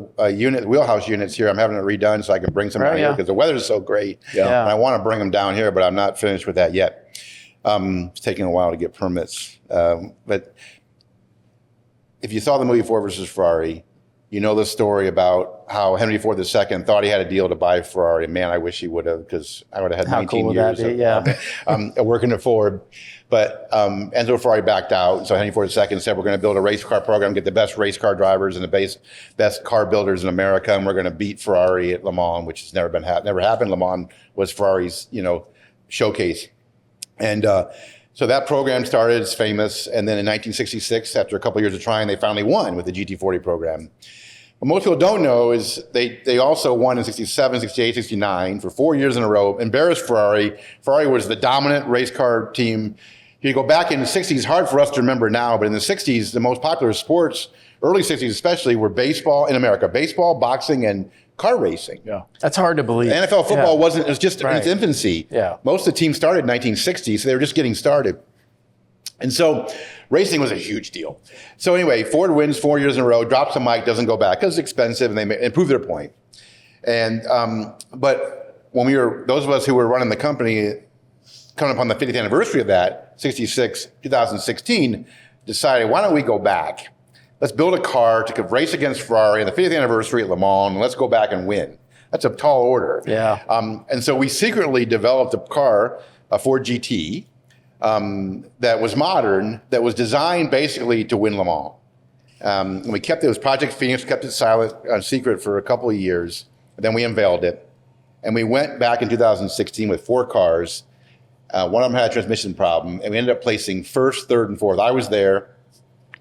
wheelhouse units here. I'm having it redone so I can bring some out here because the weather's so great. Yeah. And I want to bring them down here, but I'm not finished with that yet. It's taking a while to get permits. But if you saw the movie Ford versus Ferrari, you know the story about how Henry Ford II thought he had a deal to buy Ferrari. Man, I wish he would have, because I would have had 19 years of working at Ford. But Enzo Ferrari backed out. So Henry Ford II said, we're going to build a race car program, get the best race car drivers and the best car builders in America, and we're going to beat Ferrari at Le Mans, which has never happened. Le Mans was Ferrari's, showcase. And so that program started, it's famous. And then in 1966, after a couple of years of trying, they finally won with the GT40 program. What most people don't know is they also won in 67, 68, 69 for 4 years in a row, embarrassed Ferrari. Ferrari was the dominant race car team. You go back in the 60s, hard for us to remember now, but in the 60s, the most popular sports, early 60s especially, were baseball in America. Baseball, boxing, and car racing. Yeah, that's hard to believe. NFL football it was just in its infancy. Yeah. Most of the teams started in 1960, so they were just getting started. And so racing was a huge deal. So anyway, Ford wins 4 years in a row, drops the mic, doesn't go back because it's expensive, and they improve their point. And but when those of us who were running the company, coming up on the 50th anniversary of that, 2016, decided, why don't we go back? Let's build a car to race against Ferrari on the 50th anniversary at Le Mans, and let's go back and win. That's a tall order. Yeah. And so we secretly developed a car, a Ford GT, that was modern, that was designed basically to win Le Mans. And we kept it was Project Phoenix, kept it silent, secret for a couple of years. And then we unveiled it. And we went back in 2016 with 4 cars. One of them had a transmission problem, and we ended up placing first, third, and fourth. I was there,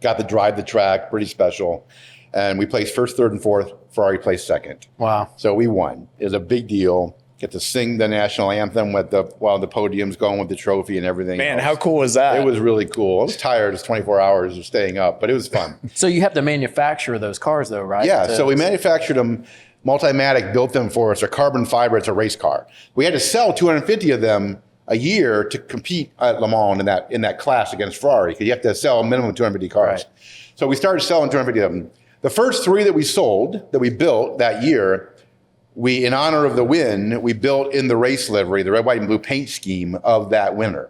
got to drive the track, pretty special. And we placed first, third, and fourth. Ferrari placed second. Wow. So we won. It was a big deal. Get to sing the national anthem while the podium's going with the trophy and everything. Man, how cool was that? It was really cool. I was tired. It's 24 hours of staying up, but it was fun. So you have to manufacture those cars though, right? Yeah, so we manufactured them. Multimatic built them for us. They're carbon fiber. It's a race car. We had to sell 250 of them a year to compete at Le Mans in that class against Ferrari, because you have to sell a minimum of 250 cars. Right. So we started selling 250 of them. The first 3 that we built that year, in honor of the win, we built in the race livery, the red, white, and blue paint scheme of that winner.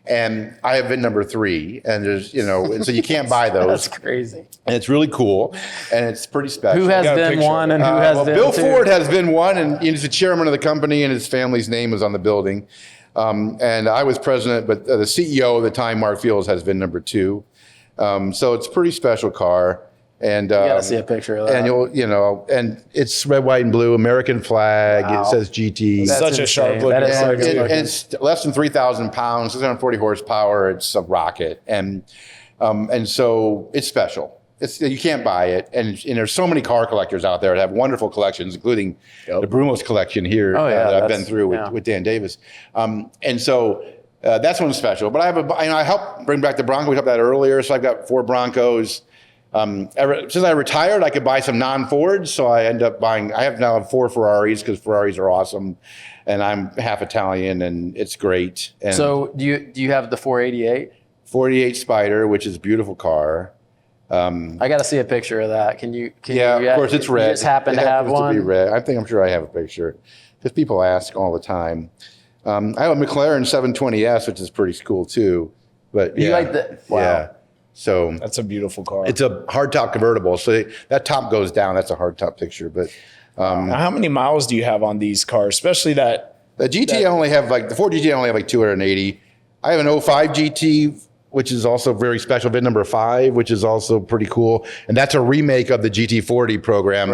And I have been number 3, and there's, and so you can't buy those. That's crazy. And it's really cool, and it's pretty special. Who has been one and who has been Bill 2? Ford has been one, and he's the chairman of the company, and his family's name is on the building. And I was president, but the CEO at the time, Mark Fields, has been number 2. So it's a pretty special car. And you gotta see a picture of that. And and it's red, white, and blue, American flag. Wow. It says GT. That's such a sharp look. And it's less than 3,000 pounds, 640 horsepower. It's a rocket, and so it's special. You can't buy it, and there's so many car collectors out there that have wonderful collections, including the Brumos collection here that I've been through with Dan Davis, and so. That's one special, but I helped bring back the Bronco. We talked about that earlier, so I've got 4 Broncos. Since I retired, I could buy some non-Fords, so I end up buying. I have now 4 Ferraris because Ferraris are awesome, and I'm half Italian, and it's great. And so do you have the 488? 488 Spider, which is a beautiful car. I got to see a picture of that. Can you? Of course, it's red. You just happen to have one. To be red. I'm sure I have a picture, because people ask all the time. I have a McLaren 720S, which is pretty cool too. But you like that? Wow. Yeah. So that's a beautiful car. It's a hardtop convertible, so that top goes down. That's a hardtop picture. But how many miles do you have on these cars, especially that? The GT the Ford GT I only have like 280. I have an 05 GT, which is also very special, VIN number 5, which is also pretty cool. And that's a remake of the GT40 program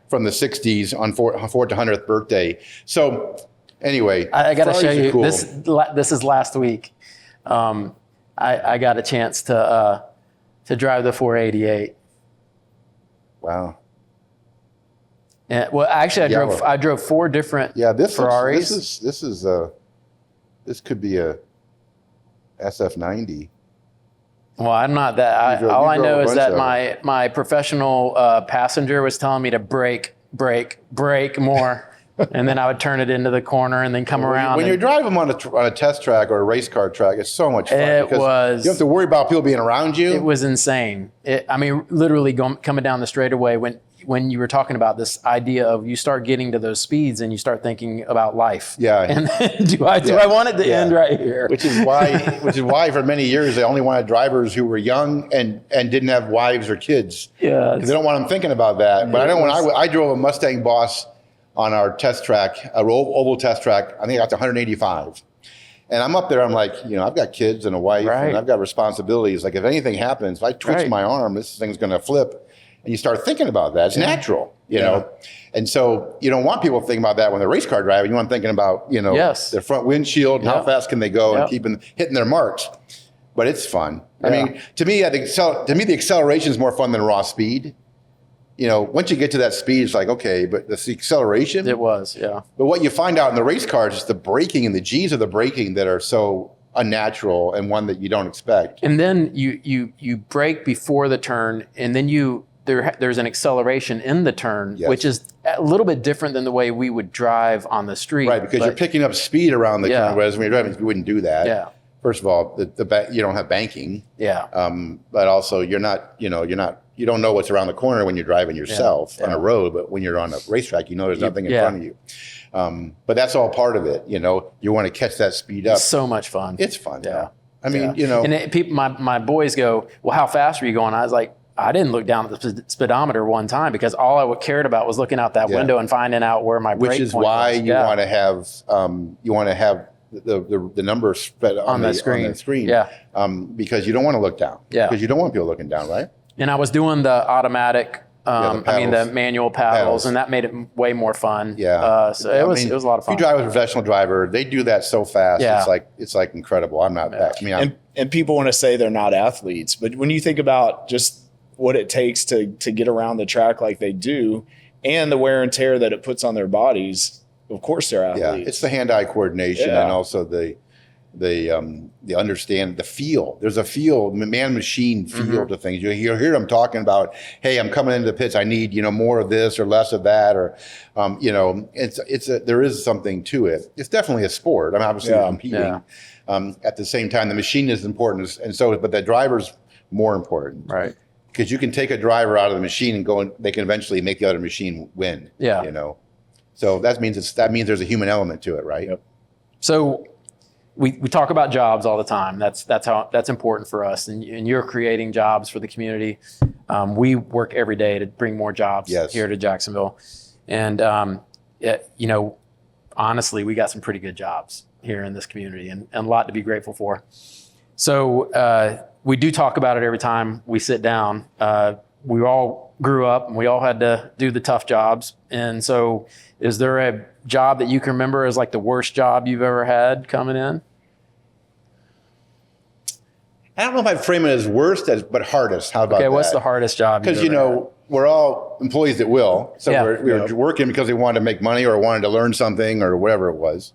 from the 60s on Ford 100th birthday. So anyway, I got to show you, cool. this is last week. I got a chance to drive the 488. Wow. And, well, actually, I drove 4 different Ferraris. This could be a SF90. Well, I'm not that. All I know is that my professional passenger was telling me to brake more. And then I would turn it into the corner and then come around. When you drive them on a test track or a race car track, it's so much fun. You don't have to worry about people being around you. It was insane. Literally coming down the straightaway when you were talking about this idea of you start getting to those speeds and you start thinking about life. Yeah. And then do I want it to end right here? Which is why for many years they only wanted drivers who were young and didn't have wives or kids. Yeah. Because they don't want them thinking about that. But I know when I drove a Mustang Boss on our test track, a oval test track, I think I got to 185. And I'm up there, I'm like, I've got kids and a wife and I've got responsibilities. Like if anything happens, if I twitch my arm, this thing's going to flip. And you start thinking about that. It's natural, you know. And so you don't want people thinking about that when they're race car driving. You want them thinking about, their front windshield, how fast can they go and hitting their marks. But it's fun. I mean, to me, the acceleration is more fun than raw speed. Once you get to that speed, it's like, okay, but the acceleration. It was, yeah. But what you find out in the race cars is the braking and the G's of the braking that are so unnatural and one that you don't expect. And then you brake before the turn, and then there's an acceleration in the turn, which is a little bit different than the way we would drive on the street. Right, because you're picking up speed around the turn, whereas when you're driving, you wouldn't do that. Yeah. First of all, you don't have banking. Yeah. But also, you don't know what's around the corner when you're driving yourself on a road. But when you're on a racetrack, there's nothing in front of you. But that's all part of it. You want to catch that speed up. It's so much fun. It's fun. Yeah. I mean, And people, my boys go, well, how fast are you going? I was like, I didn't look down at the speedometer one time because all I cared about was looking out that window and finding out where my brake point was. Which is why you want to have the numbers spread on the screen. Yeah. Because you don't want to look down. Yeah. Because you don't want people looking down, right? And I was doing the automatic, the manual paddles, and that made it way more fun. Yeah. So it was a lot of fun. If you drive with a professional driver, they do that so fast. Yeah. It's like incredible. I'm not that. And people want to say they're not athletes, but when you think about just what it takes to get around the track like they do and the wear and tear that it puts on their bodies, of course they're athletes. Yeah, it's the hand-eye coordination and also the understand the feel. There's a feel, man-machine feel to things. You hear them talking about, hey, I'm coming into the pits. I need more of this or less of that, or there is something to it. It's definitely a sport. I'm obviously competing. Yeah. At the same time, the machine is important, but the driver's more important, right? Because you can take a driver out of the machine and go, and they can eventually make the other machine win. Yeah. So that means there's a human element to it, right? Yep. So we talk about jobs all the time. That's important for us. And you're creating jobs for the community. We work every day to bring more jobs here to Jacksonville. And honestly, we got some pretty good jobs here in this community, and a lot to be grateful for. So we do talk about it every time we sit down. We all grew up and we all had to do the tough jobs. And so is there a job that you can remember as like the worst job you've ever had coming in? I don't know if I'd frame it as worst, but hardest. How about that? Okay, what's the hardest job you've ever had? We're all employees at will. So we were working because we wanted to make money or wanted to learn something or whatever it was.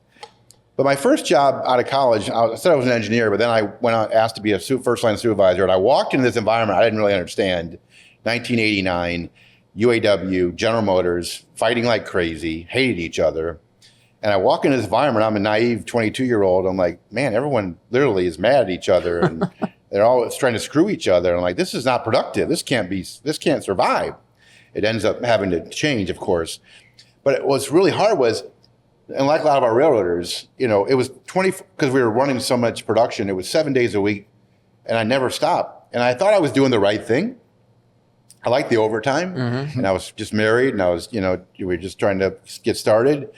But my first job out of college, I said I was an engineer, but then I went out asked to be a first-line supervisor. And I walked into this environment I didn't really understand. 1989, UAW, General Motors, fighting like crazy, hated each other. And I walk into this environment, I'm a naive 22-year-old. I'm like, man, everyone literally is mad at each other. And they're all trying to screw each other. And I'm like, this is not productive. This can't survive. It ends up having to change, of course. But what's really hard was, and like a lot of our railroaders, it was because we were running so much production, it was 7 days a week, and I never stopped. And I thought I was doing the right thing. I liked the overtime, and I was just married, and I was, we were just trying to get started.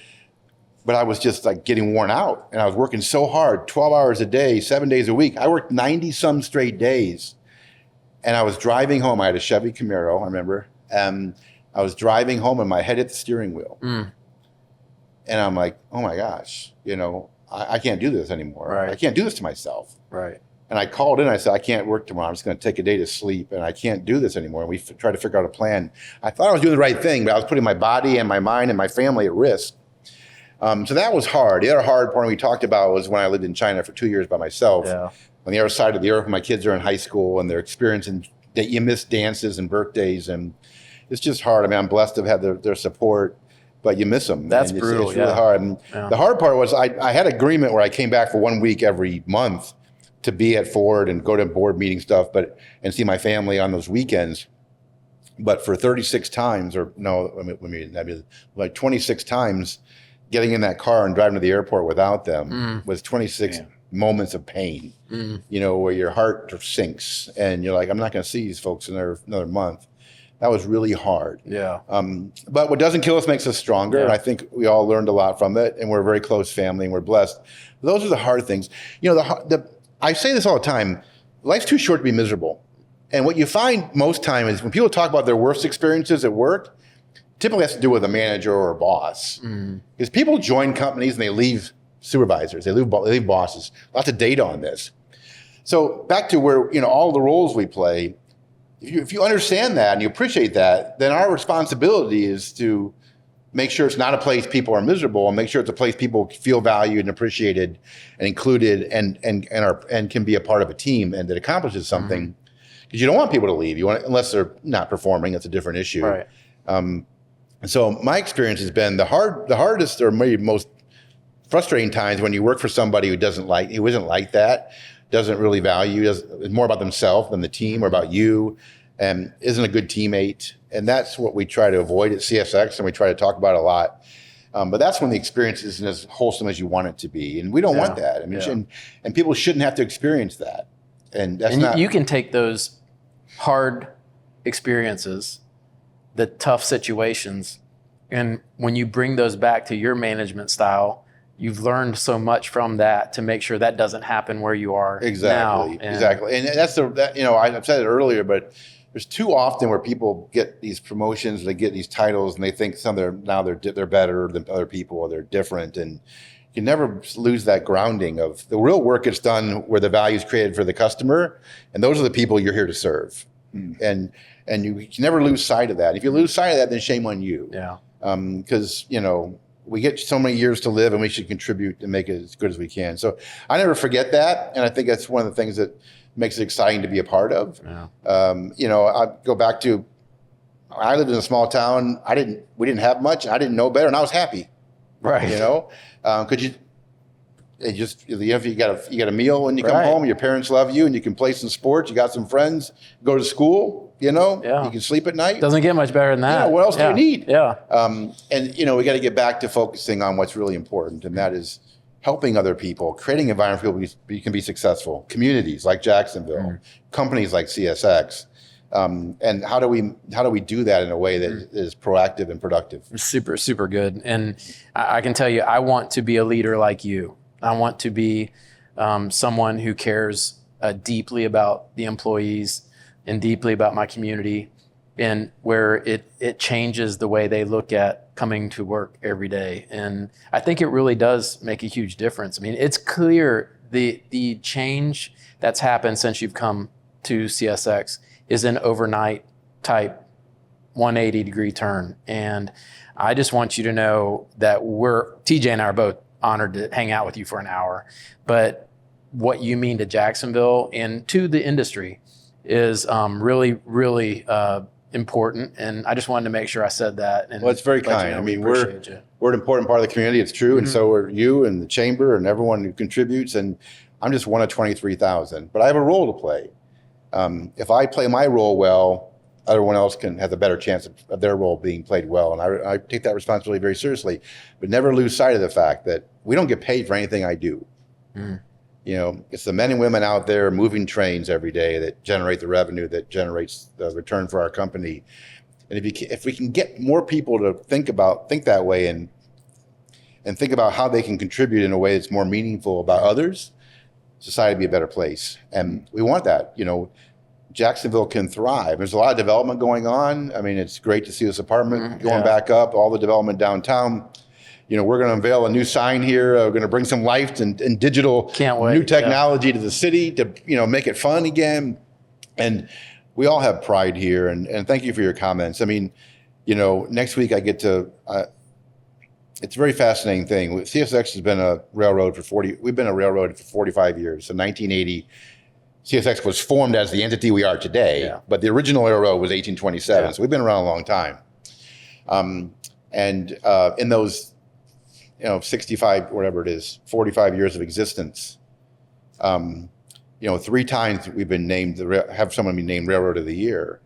but I was just like getting worn out, and I was working so hard, 12 hours a day, 7 days a week. I worked 90 some straight days, and I was driving home. I had a Chevy Camaro, I remember. I was driving home and my head hit the steering wheel. And I'm like, oh my gosh, I can't do this anymore. Right. I can't do this to myself. Right. And I called in, I said, I can't work tomorrow. I'm just going to take a day to sleep, and I can't do this anymore. And we tried to figure out a plan. I thought I was doing the right thing, but I was putting my body and my mind and my family at risk. So that was hard. The other hard part we talked about was when I lived in China for 2 years by myself. Yeah. On the other side of the earth, when my kids are in high school and they're experiencing that you miss dances and birthdays, and it's just hard. I mean, I'm blessed to have had their support, but you miss them. That's and brutal. It's really hard. And the hard part was I had agreement where I came back for 1 week every month to be at Ford and go to board meeting stuff, and see my family on those weekends. But for 36 times, or no, I mean like 26 times, getting in that car and driving to the airport without them was 26 moments of pain, where your heart sinks and you're like, I'm not going to see these folks in another month. That was really hard. Yeah. But what doesn't kill us makes us stronger. And I think we all learned a lot from it, and we're a very close family and we're blessed. Those are the hard things. I say this all the time, life's too short to be miserable. And what you find most time is when people talk about their worst experiences at work, typically has to do with a manager or a boss. Because people join companies and they leave supervisors, they leave bosses. Lots of data on this. So back to where, all the roles we play, if you understand that and you appreciate that, then our responsibility is to make sure it's not a place people are miserable, and make sure it's a place people feel valued and appreciated and included and can be a part of a team and that accomplishes something. Because you don't want people to leave. Unless they're not performing, that's a different issue. Right. So my experience has been the hardest or maybe most frustrating times when you work for somebody who isn't like that, doesn't really value, is more about themselves than the team or about you, and isn't a good teammate. And that's what we try to avoid at CSX, and we try to talk about a lot. But that's when the experience isn't as wholesome as you want it to be. And we don't want that. I mean, and people shouldn't have to experience that. And that's not. You can take those hard experiences, the tough situations, and when you bring those back to your management style, you've learned so much from that to make sure that doesn't happen where you are now. Exactly. And that's I've said it earlier, but there's too often where people get these promotions, they get these titles, and they think they're better than other people, or they're different. And you never lose that grounding of the real work gets done where the value is created for the customer, and those are the people you're here to serve. And you can never lose sight of that. If you lose sight of that, then shame on you. Yeah. Because we get so many years to live, and we should contribute and make it as good as we can. So I never forget that, and I think that's one of the things that makes it exciting to be a part of. Yeah. I go back to, I lived in a small town. We didn't have much. I didn't know better, and I was happy. Right. Could you? If you got a meal when you come home, your parents love you, and you can play some sports. You got some friends, go to school. You can sleep at night. Doesn't get much better than that. What else do you need? Yeah. We got to get back to focusing on what's really important, and that is helping other people, creating environments where people can be successful. Communities like Jacksonville, companies like CSX, and how do we do that in a way that is proactive and productive? Super, super good. And I can tell you, I want to be a leader like you. I want to be someone who cares deeply about the employees and deeply about my community, and where it changes the way they look at coming to work every day. And I think it really does make a huge difference. I mean, it's clear the change that's happened since you've come to CSX is an overnight type 180-degree turn. And I just want you to know that TJ and I are both honored to hang out with you for an hour, but what you mean to Jacksonville and to the industry is really, really important. And I just wanted to make sure I said that. And it's very kind. I mean, we're an important part of the community. It's true. And so are you and the chamber and everyone who contributes. And I'm just one of 23,000, but I have a role to play. If I play my role well, everyone else has a better chance of their role being played well. And I take that responsibility very seriously, but never lose sight of the fact that we don't get paid for anything I do. It's the men and women out there moving trains every day that generate the revenue, that generates the return for our company. And if we can get more people to think that way and and think about how they can contribute in a way that's more meaningful about others, society would be a better place. And we want that. You know, Jacksonville can thrive. There's a lot of development going on. I mean, it's great to see this apartment going back up, all the development downtown. You know, we're going to unveil a new sign here. We're going to bring some life and digital new technology to the city to, you know, make it fun again. And we all have pride here. And thank you for your comments. I mean, you know, next week I get to, it's a very fascinating thing. CSX has been a railroad we've been a railroad for 45 years. So 1980, CSX was formed as the entity we are today, but the original railroad was 1827. So we've been around a long time. In those, you know, 65, whatever it is, 45 years of existence, you know, 3 times we've been named, have someone be named Railroad of the Year.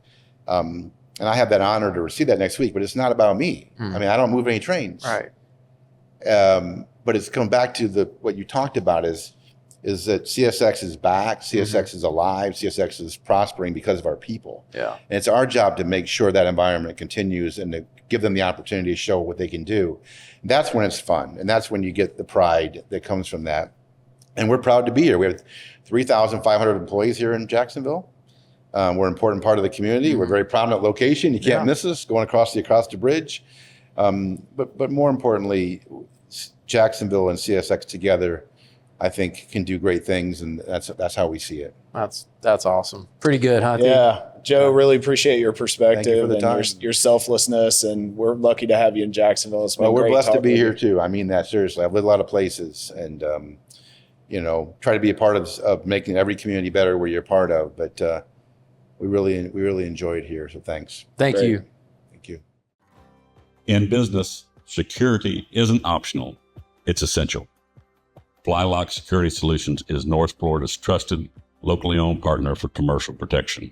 And I have that honor to receive that next week, but it's not about me. I mean, I don't move any trains. Right. But it's come back to what you talked about is that CSX is back, CSX is alive, CSX is prospering because of our people. Yeah. And it's our job to make sure that environment continues and to give them the opportunity to show what they can do. And that's when it's fun. And that's when you get the pride that comes from that. And we're proud to be here. We have 3,500 employees here in Jacksonville. We're an important part of the community. We're a very prominent location. You can't miss us going across the bridge. But more importantly, Jacksonville and CSX together, I think, can do great things, and that's how we see it. That's awesome. Pretty good, huh? Yeah, Joe, really appreciate your perspective and your selflessness, and we're lucky to have you in Jacksonville. Well, we're blessed to be here too. I mean that seriously. I've lived a lot of places, and you know, try to be a part of making every community better where you're part of. But we really enjoyed here. So thanks. Thank you. Thank you. In business, security isn't optional; it's essential. Flylock Security Solutions is North Florida's trusted, locally owned partner for commercial protection.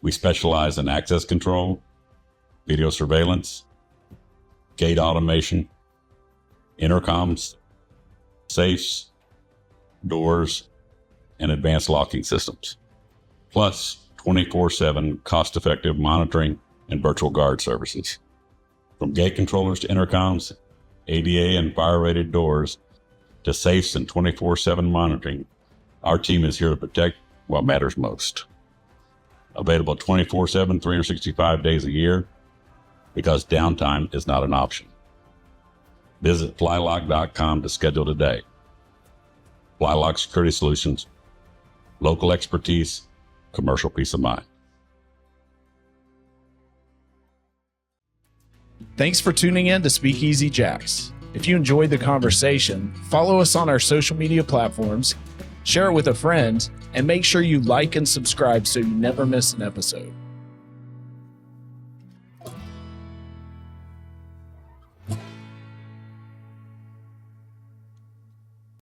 We specialize in access control, video surveillance, gate automation, intercoms, safes, doors, and advanced locking systems, plus 24/7 cost-effective monitoring and virtual guard services. From gate controllers to intercoms, ADA and fire-rated doors, to safes and 24/7 monitoring, our team is here to protect what matters most. Available 24/7, 365 days a year, because downtime is not an option. Visit flylock.com to schedule today. Flylock Security Solutions, local expertise, commercial peace of mind. Thanks for tuning in to Speakeasy Jacks. If you enjoyed the conversation, follow us on our social media platforms, share it with a friend, and make sure you like and subscribe so you never miss an episode.